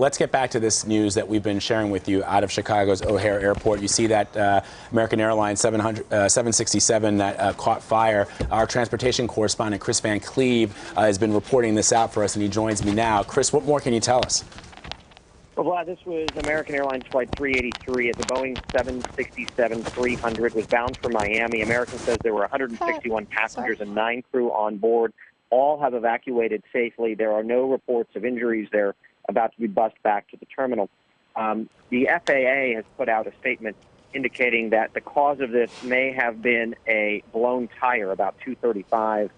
let's get back to this news that we've been sharing with you out of Chicago's O'Hare Airport. You see that American Airlines 767 that caught fire. Our transportation correspondent, Kris Van Cleave, has been reporting this out for us, and he joins me now. Kris, what more can you tell us? Well, Vlad, this was American Airlines Flight 383. It's a Boeing 767-300. Was bound for Miami. American says there were 161 passengers and 9 crew on board. All have evacuated safely. There are no reports of injuries. They're about to be bussed back to the terminal. The FAA has put out a statement indicating that the cause of this may have been a blown tire about 2:35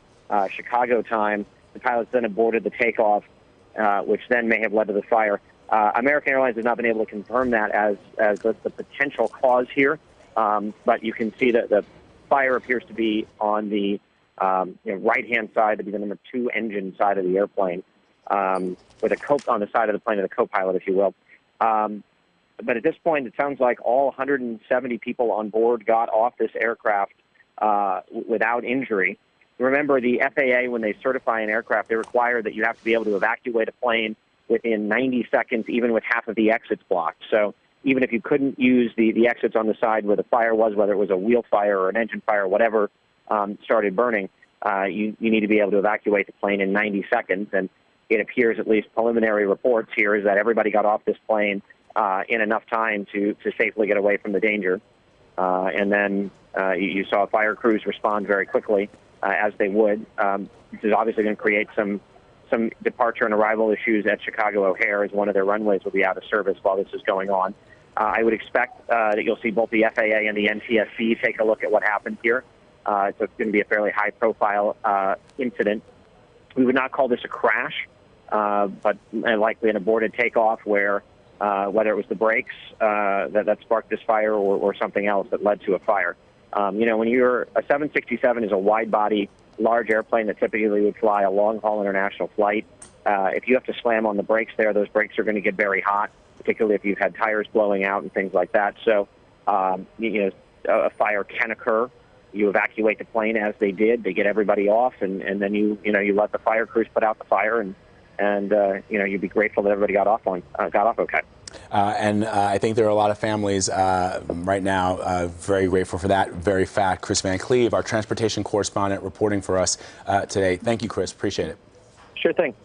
Chicago time. The pilots then aborted the takeoff, which then may have led to the fire. American Airlines has not been able to confirm that as the potential cause here, but you can see that the fire appears to be on the right-hand side, to be the number 2 engine side of the airplane, with on the side of the plane of the co-pilot, if you will. But at this point, it sounds like all 170 people on board got off this aircraft without injury. Remember, the FAA, when they certify an aircraft, they require that you have to be able to evacuate a plane within 90 seconds, even with half of the exits blocked. So even if you couldn't use the exits on the side where the fire was, whether it was a wheel fire or an engine fire, whatever started burning, you need to be able to evacuate the plane in 90 seconds. And it appears, at least preliminary reports here, is that everybody got off this plane in enough time to safely get away from the danger. And then you saw fire crews respond very quickly, as they would. This is obviously going to create some departure and arrival issues at Chicago O'Hare, as one of their runways will be out of service while this is going on. I would expect that you'll see both the FAA and the NTSC take a look at what happened here. So it's going to be a fairly high-profile incident. We would not call this a crash, but likely an aborted takeoff where whether it was the brakes that sparked this fire or something else that led to a fire. When a 767 is a wide-body, large airplane that typically would fly a long-haul international flight. If you have to slam on the brakes there, those brakes are going to get very hot, particularly if you've had tires blowing out and things like that. So, a fire can occur. You evacuate the plane as they did. They get everybody off, and then you let the fire crews put out the fire, and you'd be grateful that everybody got off okay. And I think there are a lot of families right now very grateful for that very fact. Kris Van Cleave, our transportation correspondent, reporting for us today. Thank you, Kris. Appreciate it. Sure thing.